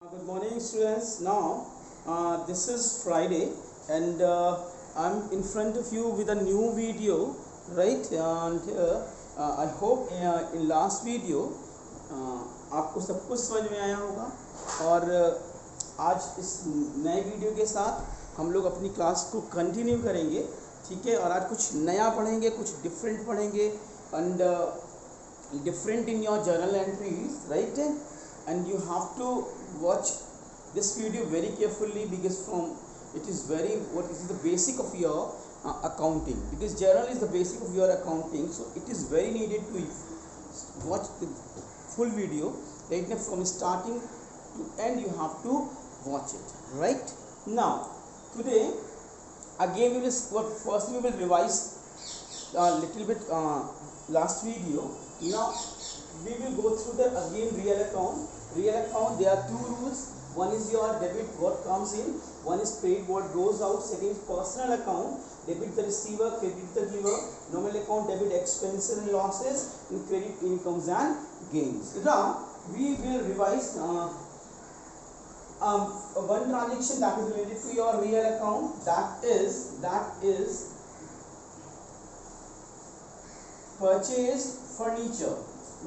Good morning, students. Now, this is Friday, and I'm in front of you with a new video, right? And I hope in last video आपको सब कुछ समझ में आया होगा और आज इस नए वीडियो के साथ हम लोग अपनी क्लास को कंटिन्यू करेंगे, ठीक है। और आज कुछ नया पढ़ेंगे, कुछ डिफरेंट पढ़ेंगे and different in your journal entries, right. And you have to watch this video very carefully because it is the basic of your accounting, because journal is the basic of your accounting, so it is very needed to watch the full video, right? From starting to end you have to watch it, right? Now today again first we will revise a little bit last video. Now we will go through the again real account. There are two rules. One is your debit, what comes in. One is credit, what goes out. Second is personal account, debit the receiver, credit the giver. Normal account, debit expenses and losses, and credit incomes and gains. Now we will revise one transaction that is related to your real account, that is purchase furniture.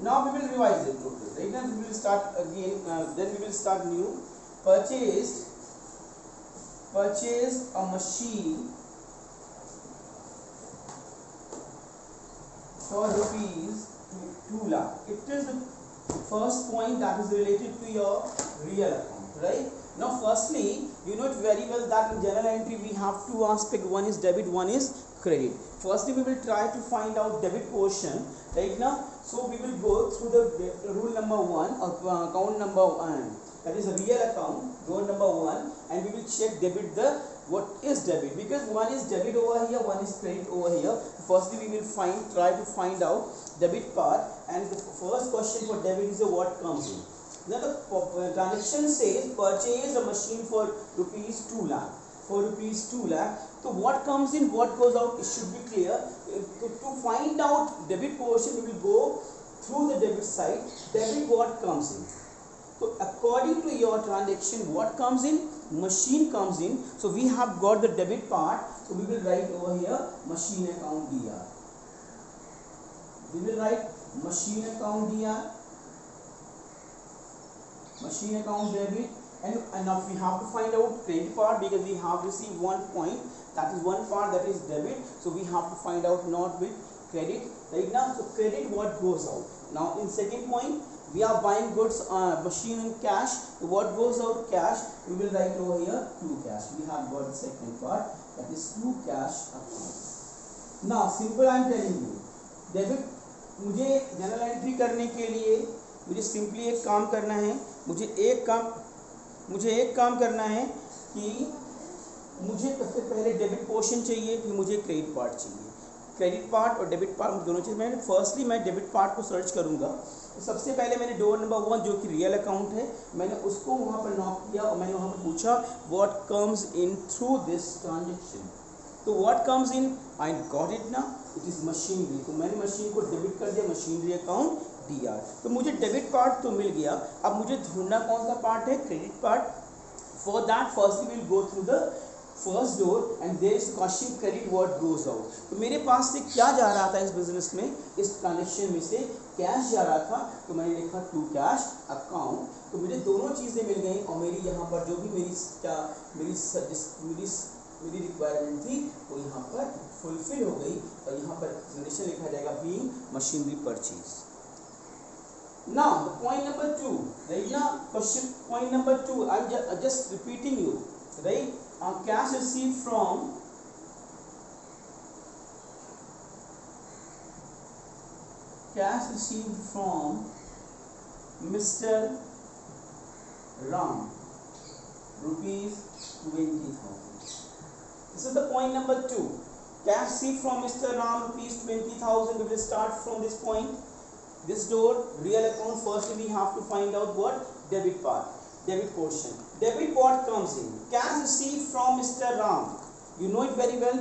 Now we will revise it totally, right? Now we will start again, then we will start new. Purchase a machine for rupees 2 lakh. It is the first point that is related to your real account, right? Now firstly, you know it very well that in journal entry we have two aspects. One is debit, one is credit. Firstly we will try to find out debit portion, right? Now so we will go through the rule number 1 or account number 1, that is a real account, rule number 1, and we will check debit what is debit, because one is debit over here, one is credit over here. Firstly we will try to find out debit part, and the first question for debit is what comes in. Now the transaction says purchase a machine for rupees 2 lakh. For rupees 2 lakh. So what comes in, what goes out, it should be clear. To find out debit portion, we will go through the debit side. Debit, what comes in. So according to your transaction, what comes in, machine comes in. So we have got the debit part. So we will write over here machine account DR. We will write machine account DR. Machine account debit. And now we have to find out credit part, because we have received 1 point, that is one part, that is debit. So we have to find out not with credit right now. So credit, what goes out. Now in second point, we are buying goods, machine and cash. So what goes out, cash. We will write over here to cash. We have got the second part, that is to cash account. Now simple I am telling you, debit मुझे general entry करने के लिए मुझे simply एक काम करना है. मुझे एक काम करना है कि मुझे सबसे पहले डेबिट पोर्शन चाहिए, फिर मुझे क्रेडिट पार्ट चाहिए. क्रेडिट पार्ट और डेबिट पार्ट दोनों चीज़. मैं डेबिट पार्ट को सर्च करूंगा. तो सबसे पहले मैंने डोर नंबर 1 जो कि रियल अकाउंट है, मैंने उसको वहाँ पर नॉक किया और मैंने वहाँ पर पूछा what comes in through this transaction. तो what comes in, I got it ना, इट इज़ मशीनरी. तो मैंने मशीन को डेबिट कर दिया, मशीनरी अकाउंट DR. तो मुझे डेबिट पार्ट तो मिल गया. अब मुझे ढूंढना कौन सा पार्ट है, credit part. For that first we will go through the first door and there is question credit what goes out. तो मेरे पास से क्या जा रहा था इस बिजनेस में, इस ट्रांजेक्शन में से कैश जा रहा था. तो मैंने लिखा टू कैश अकाउंट. तो मुझे दोनों चीज़ें मिल गई और मेरी यहाँ पर जो भी मेरी रिक्वायरमेंट थी वो यहाँ पर फुलफिल हो गई. और यहाँ पर ट्रांजेक्शन लिखा जाएगा being machinery purchase. Now the point number 2, right? Now question point number 2, I'm just repeating you, right? Cash received from Mr. Ram, rupees 20,000. This is the point number 2. Cash received from Mr. Ram, rupees 20,000. We will start from this point. This door, real account. First we have to find out what debit part, debit portion. Debit what comes in, cash received from Mr. Ram. You know it very well.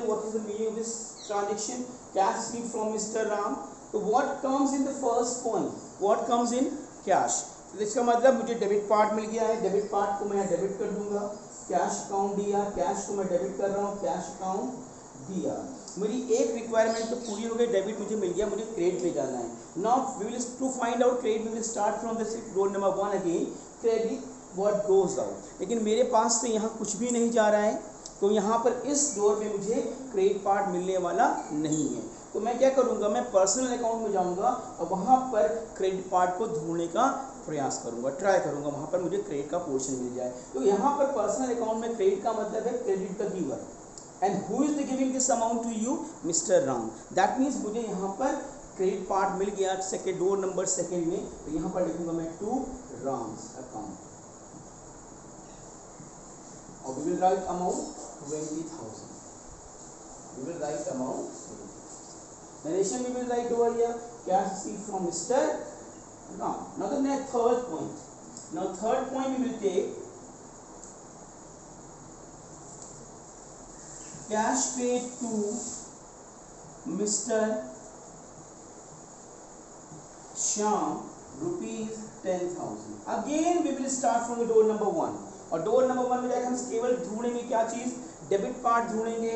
What is the meaning of this transaction? Cash received from Mr. Ram. So what comes in the first point? What comes in? Cash. तो इसका मतलब मुझे debit part मिल गया है, debit part को मैं debit कर दूंगा, कैश अकाउंट DR, कैश को मैं डेबिट कर रहा हूँ, कैश अकाउंट DR। मेरी एक रिक्वायरमेंट तो पूरी हो गई, डेबिट मुझे मिल गया, मुझे क्रेडिट पे जाना है। Now we will to find out credit we will start from the roll number 1 again, credit what goes out. लेकिन मेरे पास से यहाँ कुछ भी नहीं जा रहा है, तो यहाँ पर इस डोर में मुझे क्रेडिट पार्ट मिलने वाला नहीं है। तो मैं क्या करूँगा, मैं पर्सनल अकाउंट में जाऊँगा और वहाँ पर क्रेडिट पार्ट को ढूंढने का प्रयास करूँगा, ट्राई करूँगा, वहाँ पर मुझे क्रेडिट का पोर्शन मिल जाए। तो यहाँ पर पर्सनल अकाउंट में क्रेडिट का मतलब है credit the giver, and who is the giving this amount to you, mister Ram. That means मुझे यहाँ पर क्रेडिट पार्ट मिल गया सेकेंड डोर नंबर 2 में। तो यहाँ पर लिखूंगा मैं टू राम्स अकाउंट और we will write amount 20,000. We will write amount. Narration we will write over here. Cash received from Mr. Ram. Now the next third point. Now third point we will take cash paid to Mr. Shyam rupees 10,000. Again we will start from the door number 1. और door number 1 में जाकर हम केवल ढूंढेंगे क्या चीज, debit part ढूंढेंगे।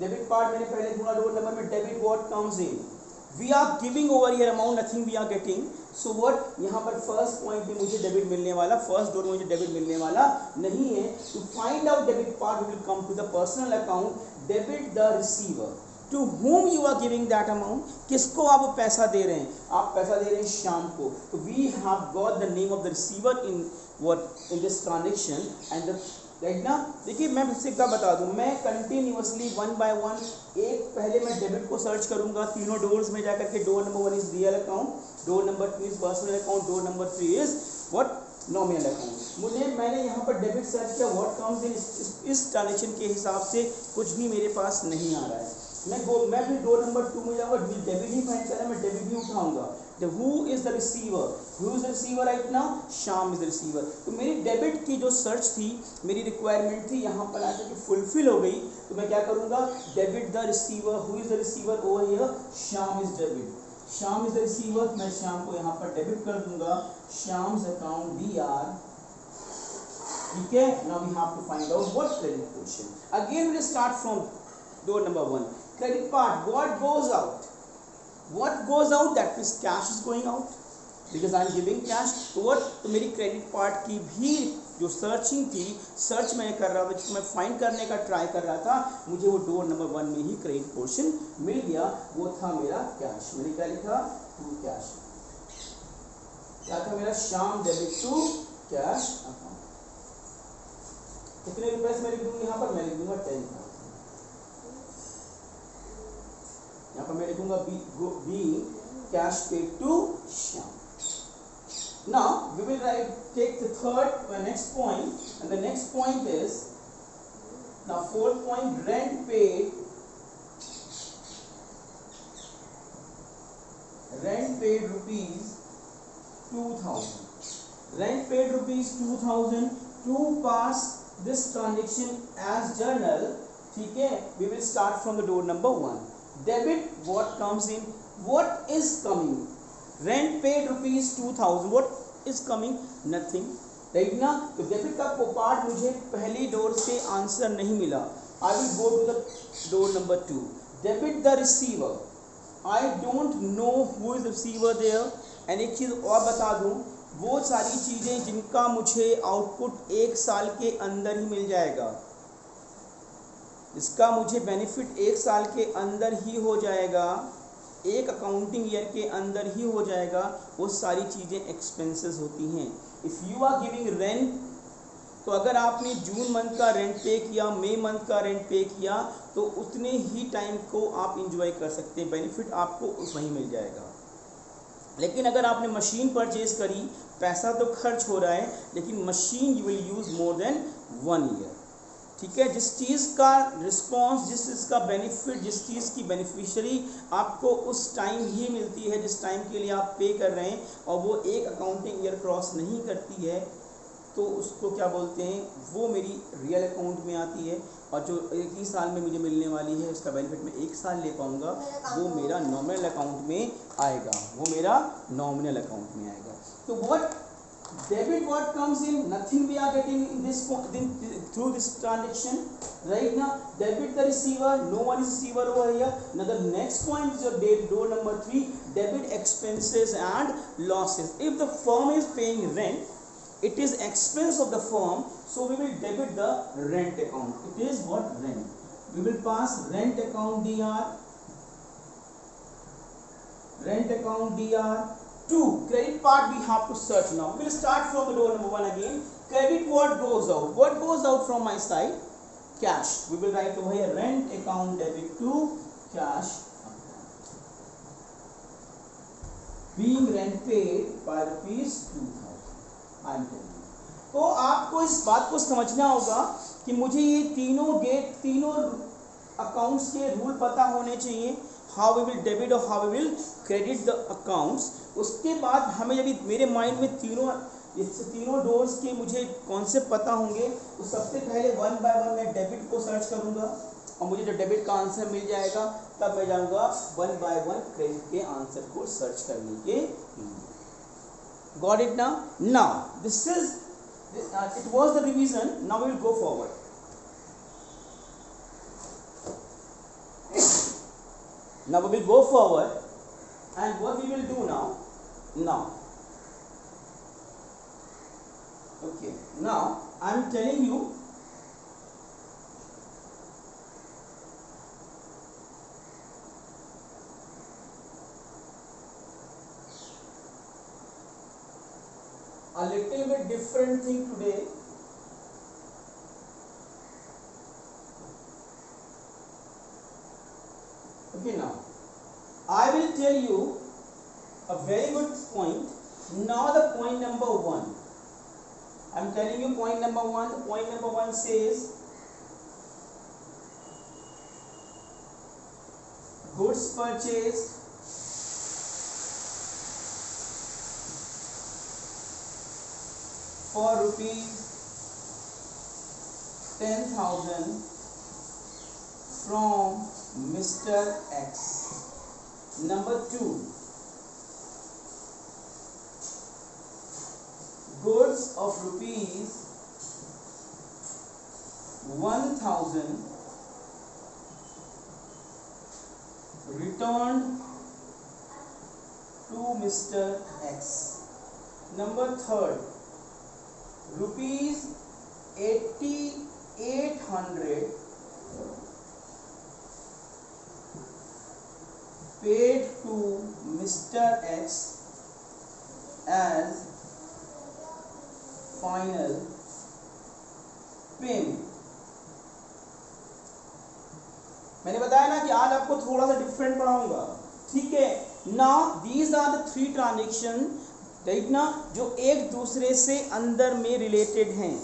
Debit part मैंने पहले ढूंढा डोर नंबर में, debit what comes in, we are giving over here amount, nothing we are getting, so what, यहाँ पर फर्स्ट पॉइंट में मुझे डेबिट मिलने वाला, फर्स्ट डोर में मुझे डेबिट मिलने वाला नहीं है। To find out debit part we will come to the personal account, debit the receiver, to whom you are giving that amount, किसको आप पैसा दे रहे हैं, आप पैसा दे रहे हैं श्याम को। तो we have got the name of the receiver in this transaction and the right ना। देखिए मैं फिर से एक बार बता दूं, मैं कंटिन्यूअसली 1 by 1 एक पहले मैं डेबिट को सर्च करूंगा तीनों डोर्स में जाकर के। Door number 1 is real account, door number 2 is personal account, door number 3 is what, nominal account. मैंने यहाँ पर डेबिट सर्च किया, व्हाट कम्स इन, इस ट्रांजेक्शन के हिसाब से कुछ भी मेरे पास नहीं आ रहा है। मैं फिर डोर नंबर 2 में जाऊँगा, डेबिट ही फाइंड करना है, मैं डेबिट ही उठाऊंगा। Who is the receiver? Who is the receiver right now? Shyam is the receiver. तो मेरी डेबिट की जो सर्च थी, मेरी रिक्वायरमेंट थी, यहाँ पर आकर के फुलफिल हो गई। तो मैं क्या करूँगा, debit the receiver, who is the receiver over here, Shyam is debit, Shyam is the receiver, मैं श्याम को यहाँ पर डेबिट कर दूंगा, श्याम्स अकाउंट DR, ठीक है। Now we have to find out what credit portion. Again we start from door number 1, credit part, what goes out, what goes out, that means cash is going out because I am giving cash. तो what, तो मेरी credit part की भी जो searching थी, search मैं कर रहा था, जिसको मैं फाइंड करने का ट्राई कर रहा था, मुझे वो डोर नंबर 1 में ही क्रेडिट पोर्शन मिल गया, वो था मेरा कैश। मैंने क्या लिखा, टू कैश, क्या था मेरा, Shyam debit to cash account. कितने रुपए मैं लिख दूंगा यहाँ पर, मैं लिख दूंगा 10,000। यहाँ पर मैं लिखूंगा be cash paid to Shyam. Now we will take the next point, and the next point is, now fourth point, rent paid rupees 2,000. Rent paid rupees 2,000 to pass this transaction as journal, ठीक है। We will start from the door number 1. Debit what comes in, what is coming, rent paid rupees 2,000, what is coming, nothing, right ना। तो debit का part मुझे पहली door से answer नहीं मिला। I will go to the door number 2, debit the receiver, I don't know who is receiver there. And एक चीज़ और बता दूं, वो सारी चीज़ें जिनका मुझे आउटपुट 1 साल के अंदर ही मिल जाएगा, इसका मुझे बेनिफिट 1 साल के अंदर ही हो जाएगा, एक अकाउंटिंग ईयर के अंदर ही हो जाएगा, वो सारी चीज़ें एक्सपेंसेस होती हैं। If you are giving rent, तो अगर आपने जून मंथ का रेंट पे किया, मई मंथ का रेंट पे किया, तो उतने ही टाइम को आप इंजॉय कर सकते हैं, बेनिफिट आपको वहीं मिल जाएगा। लेकिन अगर आपने मशीन परचेज करी, पैसा तो खर्च हो रहा है, लेकिन machine you will use more than 1 year, ठीक है। जिस चीज़ का रिस्पॉन्स, जिस चीज़ का बेनिफिट, जिस चीज़ की बेनिफिशियरी आपको उस टाइम ही मिलती है जिस टाइम के लिए आप पे कर रहे हैं, और वो एक अकाउंटिंग ईयर क्रॉस नहीं करती है, तो उसको क्या बोलते हैं, वो मेरी रियल अकाउंट में आती है। और जो 1 ही साल में मुझे मिलने वाली है, उसका बेनिफिट मैं 1 साल ले पाऊँगा, वो मेरा नॉमिनल अकाउंट में आएगा, वो मेरा नॉमिनल अकाउंट में आएगा। तो what Debit what comes in, nothing we are getting in this through this transaction. Right now, debit the receiver, no one is receiver over here. Now the next point is your door number 3, debit expenses and losses. If the firm is paying rent, it is expense of the firm, so we will debit the rent account. It is what? Rent. We will pass rent account dr. Rent account dr. 2. Credit part we have to search now. We will start from the door number 1 again. Credit what goes out? What goes out from my side? Cash. We will write over here rent account debit to cash. Being rent paid by rupees 2000. I am telling you. तो आपको इस बात को समझना होगा कि मुझे ये तीनों अकाउंट्स के रूल पता होने चाहिए. हाउ वी विल डेबिट और how we will credit the accounts. उसके बाद हमें जब मेरे माइंड में तीनों डोर्स के मुझे कॉन्सेप्ट पता होंगे, तो सबसे पहले 1 बाय 1 मैं डेबिट को सर्च करूंगा और मुझे जब डेबिट का आंसर मिल जाएगा तब मैं जाऊंगा 1 बाय 1 क्रेडिट के आंसर को सर्च करने के लिए. Got it now? Now this is it was the revision. Now we will go forward. Now we will go forward, and what we will do now, okay, now I am telling you a little bit different thing today. Okay, now I will tell you a very good point. Now the point number 1. I am telling you point number 1. Point number 1 says goods purchased for rupees 10,000 from Mr. X. Number 2, goods of rupees 1,000 returned to Mr. X. Number 3, rupees 8,800 paid to Mr. X as final payment. मैंने बताया ना कि आज आपको थोड़ा सा different पढ़ाऊंगा, ठीक है. Now these are the 3 transaction, right ना, जो एक दूसरे से अंदर में रिलेटेड हैं.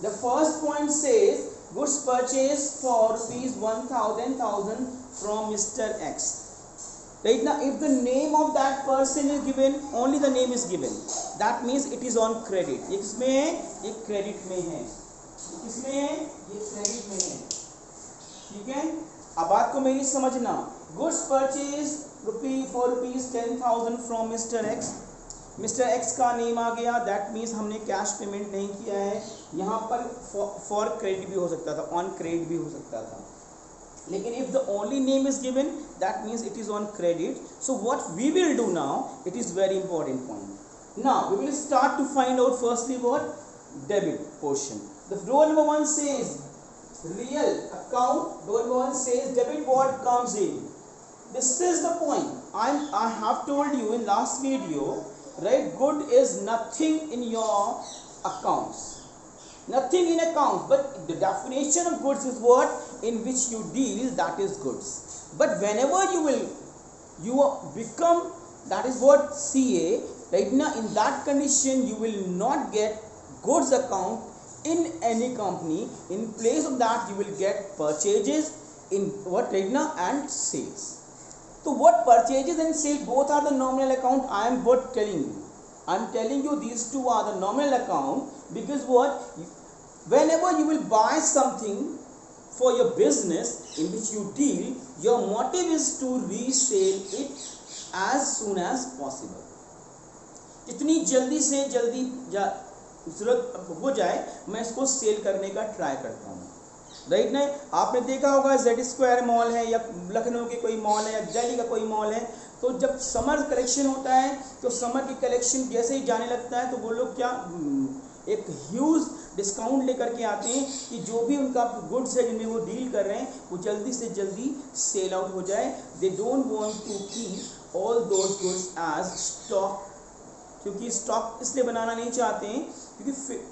The first point says goods purchase for rupees 1,000 from mister X. Right now, if the name of that person is given, only the name is given. That means it is on credit. ये किसमें है? ये credit में है. ये किसमें है? ये क्रेडिट में है. ठीक है. अब बात को मेरी समझना. Goods purchase for rupees 10,000 from Mr. X. Mr. X का नेम आ गया. That means हमने कैश पेमेंट नहीं किया है. यहाँ पर फॉर क्रेडिट भी हो सकता था, ऑन क्रेडिट भी हो सकता था. लेकिन if the only name is given, that means it is on credit. So what we will do now, it is very important point. Now we will start to find out firstly what? Debit portion. The row number 1 says real account. Row number 1 says debit what comes in. This is the point. I have told you in last video, right? Good is nothing in your accounts. Nothing in accounts, but the definition of goods is what? In which you deal, that is goods. But whenever you become, that is what CA, right now in that condition you will not get goods account in any company. In place of that you will get purchases in what right now and sales. So what purchases and sales both are the nominal account. I am what telling you. I am telling you these two are the nominal account, because what? Whenever you will buy something for your business in which you deal, your motive is to resell it as soon as possible. कितनी जल्दी से जल्दी जरूरत हो जाए मैं इसको cell करने का ट्राई करता हूँ, राइट ना। आपने देखा होगा जेड स्क्वायर मॉल है या लखनऊ के कोई मॉल है या दिल्ली का कोई मॉल है, तो जब समर कलेक्शन होता है तो समर की कलेक्शन जैसे ही जाने लगता है तो वो लोग क्या एक ह्यूज डिस्काउंट लेकर के आते हैं कि जो भी उनका गुड्स है जिनमें वो डील कर रहे हैं वो जल्दी से जल्दी सेल आउट हो जाए। They don't want to keep all those goods as stock, क्योंकि स्टॉक इसलिए बनाना नहीं चाहते हैं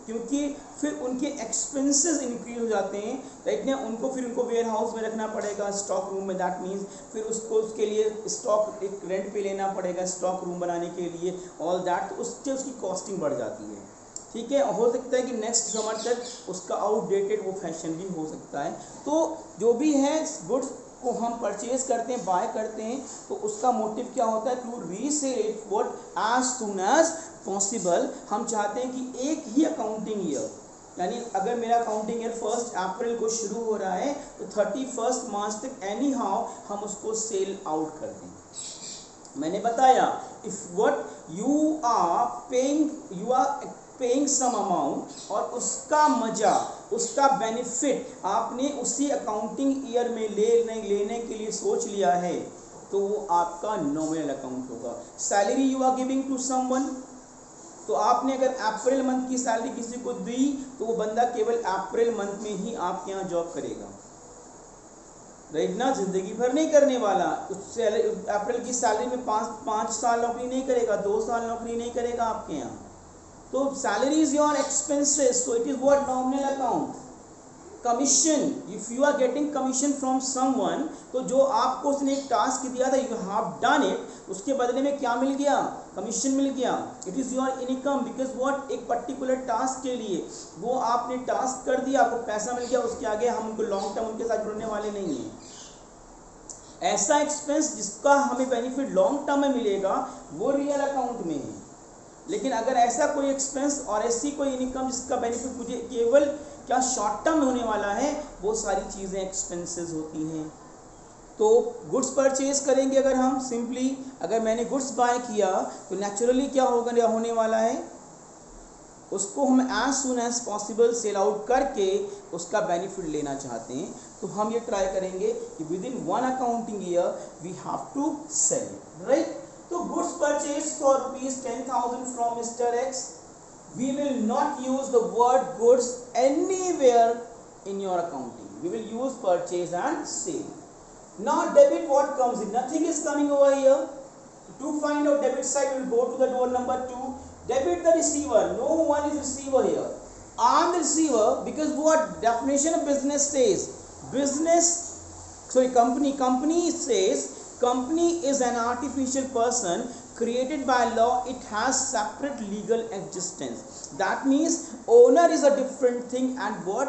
क्योंकि फिर उनके एक्सपेंसेस इंक्रीज हो जाते हैं, राइट ना। उनको फिर उनको वेयर हाउस में रखना पड़ेगा, स्टॉक रूम में, दैट मीन्स फिर उसको उसके लिए स्टॉक एक रेंट पे लेना पड़ेगा स्टॉक रूम बनाने के लिए, ऑल दैट, तो उससे उसकी कॉस्टिंग बढ़ जाती है, ठीक है। हो सकता है कि नेक्स्ट समर तक उसका आउटडेटेड वो फैशन भी हो सकता है। तो जो भी है गुड्स को हम परचेज करते हैं, बाय करते हैं, तो उसका मोटिव क्या होता है, to resell it what as soon as possible. हम चाहते हैं कि एक ही अकाउंटिंग ईयर, यानी अगर मेरा अकाउंटिंग ईयर 1 अप्रैल को शुरू हो रहा है तो 31 मार्च तक एनी हाउ हम उसको सेल आउट कर दें। मैंने बताया if what you are paying some amount और उसका मजा, उसका बेनिफिट आपने उसी अकाउंटिंग ईयर में लेने के लिए सोच लिया है तो वो आपका नॉमिनल अकाउंट होगा। Salary you are giving to someone, तो आपने अगर अप्रैल मंथ की सैलरी किसी को दी तो वो बंदा केवल अप्रैल मंथ में ही आपके यहाँ जॉब करेगा, राइट ना, जिंदगी भर नहीं करने वाला। उस अप्रैल की सैलरी में 5 साल नौकरी नहीं करेगा, 2 साल नौकरी नहीं करेगा आपके यहाँ। तो salary is your expenses, so it is what nominal account. Commission, if you are getting commission from someone, तो जो आपको उसने एक टास्क दिया था, यू हैव डन इट, उसके बदले में क्या मिल गया, कमीशन मिल गया। It is your income because what, एक पर्टिकुलर टास्क के लिए वो आपने टास्क कर दिया, आपको पैसा मिल गया, उसके आगे हम उनको लॉन्ग टर्म उनके साथ जुड़ने वाले नहीं हैं। ऐसा एक्सपेंस जिसका हमें बेनिफिट लॉन्ग टर्म में मिलेगा वो रियल अकाउंट में है। लेकिन अगर ऐसा कोई एक्सपेंस और ऐसी कोई इनकम जिसका बेनिफिट मुझे केवल क्या शॉर्ट टर्म में होने वाला है, वो सारी चीज़ें एक्सपेंसेस होती हैं। तो गुड्स परचेज करेंगे अगर हम सिंपली, अगर मैंने गुड्स बाय किया तो नेचुरली क्या होगा, होने वाला है, उसको हम as soon as possible sell out करके उसका बेनिफिट लेना चाहते हैं। तो हम ये ट्राई करेंगे कि within 1 accounting year we have to sell it, right. तो goods purchase for ₹10,000 from mister X, we will not use the word goods anywhere in your accounting. We will use purchase and sale. Now debit, what comes in? Nothing is coming over here. To find out debit side, we will go to the door number 2. Debit the receiver. No one is receiver here. I am the receiver because what definition of business says? Company says company is an artificial person created by law. It has separate legal existence. That means owner is a different thing and what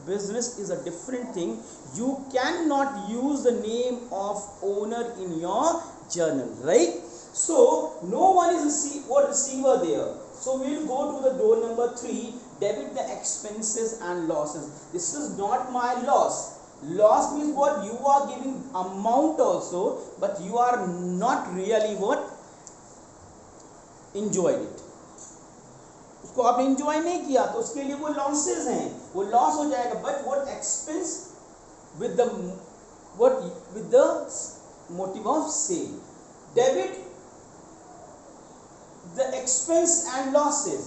business is a different thing. You cannot use the name of owner in your journal, right? So no one is receiver there. So we will go to the door number 3, debit the expenses and losses. This is not my loss. Loss means what, you are giving amount also but you are not really what enjoyed it. उसको आपने enjoy नहीं किया तो उसके लिए वो losses हैं, वो loss हो जाएगा। But what expense with the motive of sale. Debit the expense and losses.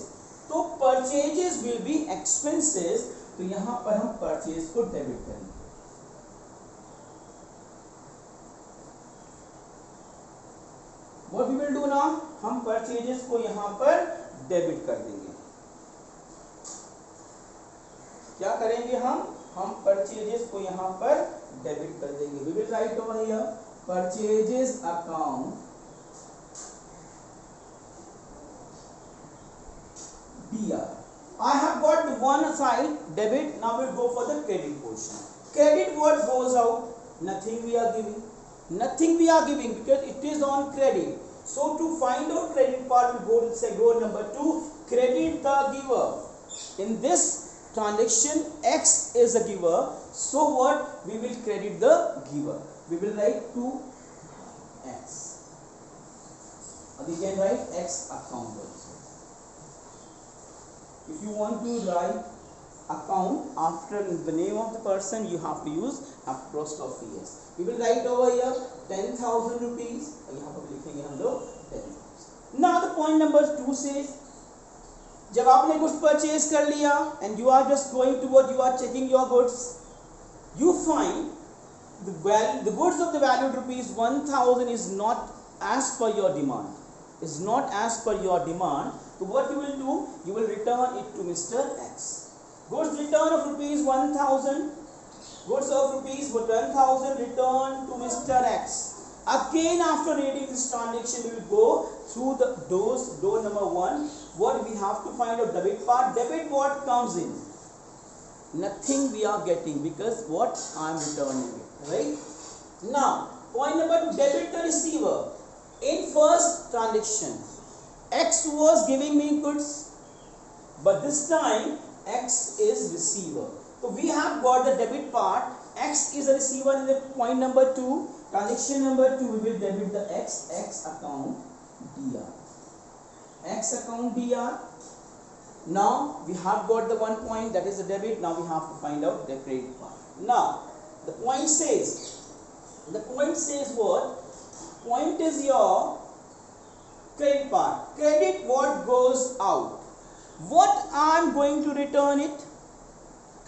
तो purchases will be expenses, तो यहाँ पर हम purchase को debit करेंगे। What we will do now, हम परचेजेस को यहाँ पर डेबिट कर देंगे। क्या करेंगे हम परचेजेस को यहाँ पर डेबिट कर देंगे। We will write over here purchases account DR. I have got one side debit. Now we'll go for the credit portion. Credit, what goes out? Nothing we are giving. Nothing we are giving because it is on credit. So to find out credit part, we go to door number 2, credit the giver. In this transaction, X is a giver. So what? We will credit the giver. We will write to X. We can write X account also. If you want to write account after the name of the person, you have to use apostrophe s. We will write over here 10,000 rupees. यहाँ पर लिखेंगे हम लोग 10,000. Now the point number 2 says, जब आपने कुछ purchase कर लिया and you are just going to what you are checking your goods, you find the goods of the value rupees 1,000 is not as per your demand. Is not as per your demand. So what you will do? You will return it to Mr. X. Goods return of rupees 1,000. Goods of rupees 1,000 return to Mr. X. Again, after reading this transaction, we will go through the doors. Door number 1. What we have to find out? Debit part. Debit what comes in? Nothing we are getting because what I am returning it. Right? Now, point number 2. Debit the receiver. In first transaction, X was giving me goods, but this time X is receiver. So we have got the debit part. X is a receiver in the point number 2. Transaction number 2, we will debit the X account DR. X account DR. Now we have got the 1 point, that is the debit. Now we have to find out the credit part. Now the point says what? Point is your credit part. Credit what goes out. What I am going to return it?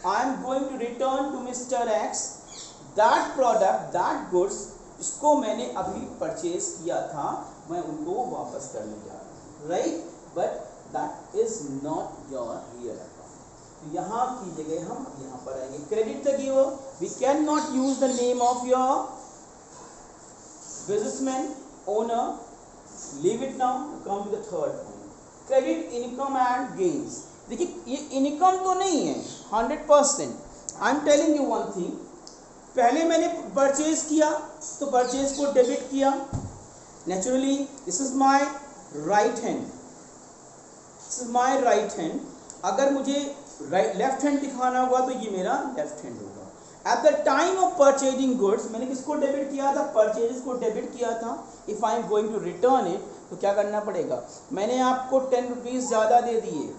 I am going to return to Mr. X that product, that goods इसको मैंने अभी purchase किया था, मैं उनको वापस करने जा रहा हूँ. Right? But that is not your real account. तो यहाँ की जगह हम यहाँ पर आएंगे. Credit the giver. We cannot use the name of your businessman, owner. Leave it now. Come to the third point. Credit income and gains. देखिए ये इनकम तो नहीं है 100%. I am telling you one thing. पहले मैंने purchase किया तो purchase को डेबिट किया. Naturally this is my right hand. This is my right hand. अगर मुझे लेफ्ट हैंड दिखाना होगा तो ये मेरा लेफ्ट हैंड होगा. At the time of purchasing goods मैंने किसको डेबिट किया था? परचेजेस को डेबिट किया था. If I am going to return it तो क्या करना पड़ेगा? मैंने आपको 10 रुपीज़ ज़्यादा दे दिए.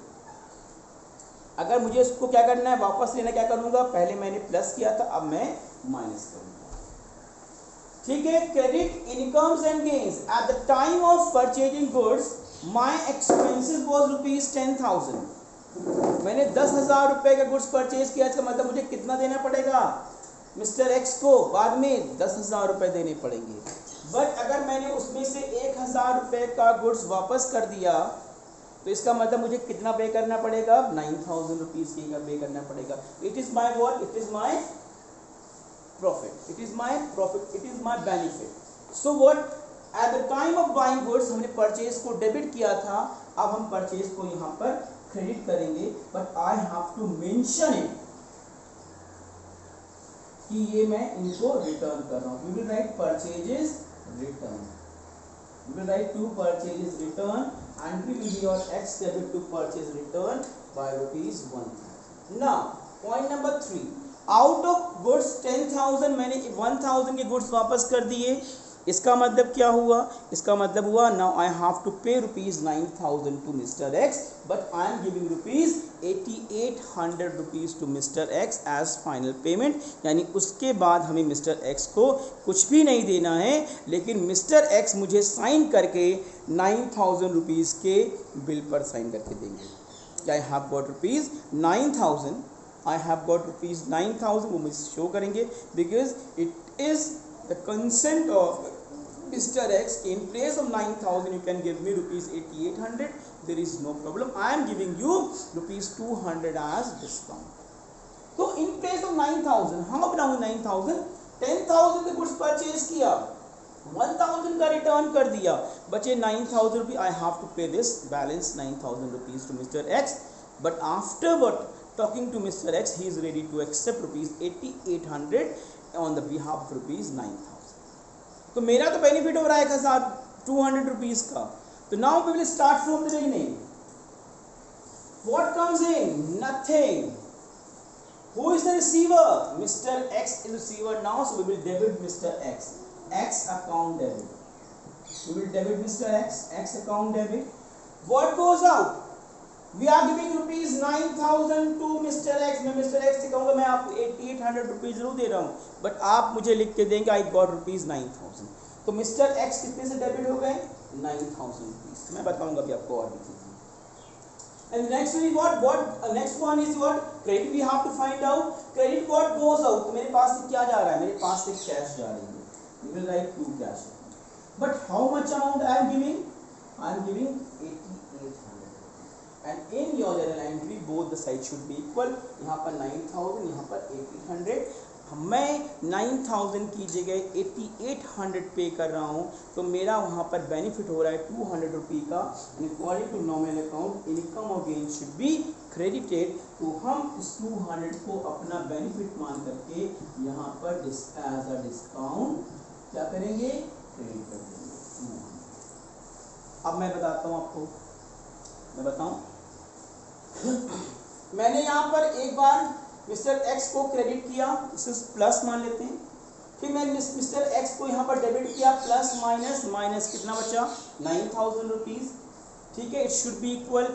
अगर मुझे इसको क्या करना है, वापस लेना, क्या करूंगा? पहले मैंने प्लस किया था, अब मैं माइनस करूंगा. ठीक है. Credit incomes and gains. At the time of purchasing goods my expenses was rupees 10,000. मैंने 10,000 रुपए का गुड्स परचेज किया. इसका मतलब मुझे कितना देना पड़ेगा मिस्टर एक्स को? बाद में 10,000 रुपए देने पड़ेंगे. बट अगर मैंने उसमें से 1,000 रुपए का गुड्स वापस कर दिया तो इसका मतलब मुझे कितना पे करना पड़ेगा? 9,000 रुपीज़ की पे करना पड़ेगा. It is my what? It is my profit. It is my profit. It is my benefit. So what? At the time of buying goods हमने परचेज को डेबिट किया था. अब हम परचेज को यहाँ पर क्रेडिट करेंगे. But I have to mention it कि ये मैं इनको रिटर्न कर रहा हूँ. We will write purchases return. We will write to purchases return and we will your X debit to purchase return by rupees 1,000. Now point number 3. Out of goods 10,000 मैंने 1,000 के goods वापस कर दिए. इसका मतलब क्या हुआ? इसका मतलब हुआ now I have to pay rupees 9,000 to mister X but I am giving rupees 8,800 rupees to mister X as final payment. यानी उसके बाद हमें मिस्टर एक्स को कुछ भी नहीं देना है, लेकिन मिस्टर एक्स मुझे साइन करके 9,000 रुपीज़ के बिल पर साइन करके देंगे. I have got rupees 9,000. I have got rupees 9,000. वो मुझे शो करेंगे because it is the consent of Mr. X. In place of 9,000 you can give me rupees 8,800. There is no problem. I am giving you rupees 200 as discount. So in place of 9,000, how about now 9,000? 10,000 के goods purchase किया, 1,000 का return कर दिया, बचे 9,000 रुपये. I have to pay this balance 9,000 rupees to Mr. X. But afterward talking to Mr. X, he is ready to accept rupees 8,800 on the behalf of rupees 9,000. तो मेरा तो बेनिफिट हो रहा है 1,200 रुपीज़ का. तो now we will start from the beginning. What comes in? Nothing. Who is the receiver? Mister X is receiver now. So we will debit mister X. X account debit. We will debit mister X. X account debit. What goes out? We are giving rupees 9000 to mister X. मैं mister X से कहूँगा मैं आपको 8800 rupees जरूर दे रहा हूँ, but आप मुझे लिख के देंगे आई गॉट रुपीज 9000। तो मिस्टर एक्स कितने से डेबिट हो गए? 9000 रुपीज। मैं बताऊंगा अभी आपको और भी चीजें। And next one is what next one is what credit we have to find out. Credit what goes out. तो मेरे पास से क्या जा रहा है? मेरे पास से कैश जा रही है. You will write to cash. But how much amount I am giving? I am giving 8800. And in your journal entry both the sides should be equal. यहाँ पर 9000, यहाँ पर 8800. मैं 9000 की जगह 8800 पे कर रहा हूँ, तो मेरा वहाँ पर बेनिफिट हो रहा है 200 रुपये का। According to nominal account income और गेन शुड बी क्रेडिटेड। तो हम इस 200 को अपना बेनिफिट मान करके यहाँ पर एज अ डिस्काउंट क्या करेंगे? क्रेडिट कर देंगे। अब मैं बताता हूँ आपको, मैं बताऊँ मैंने यहाँ पर एक बार मिस्टर एक्स को क्रेडिट किया, इसे प्लस मान लेते हैं। फिर मैं मिस्टर एक्स को यहाँ पर डेबिट किया, प्लस माइनस माइनस कितना बचा? 9000 रुपीज। ठीक है, इट शुड बी इक्वल।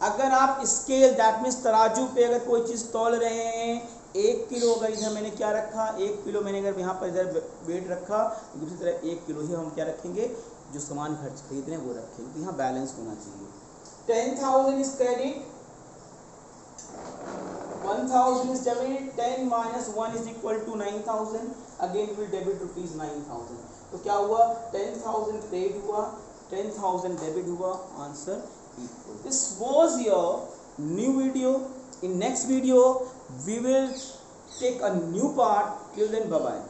अगर आप स्केल दैट मीन्स तराजू पे अगर कोई चीज़ तौल रहे हैं, 1 किलो अगर इधर मैंने क्या रखा, 1 किलो मैंने अगर यहाँ पर इधर वेट रखा, तो दूसरी तरफ 1 किलो ही हम क्या रखेंगे? जो सामान खर्च खरीद रहे हैं वो रखेंगे। तो यहाँ बैलेंस होना चाहिए। 10,000 is credit, 1000 is debit, 10 minus 1 is equal to 9000. Again we will debit rupees 9000. तो क्या हुआ? 10,000 क्रेडिट हुआ, 10,000 डेबिट हुआ, answer equal. This was your new video. In next video we will take a new part. Till then, bye bye.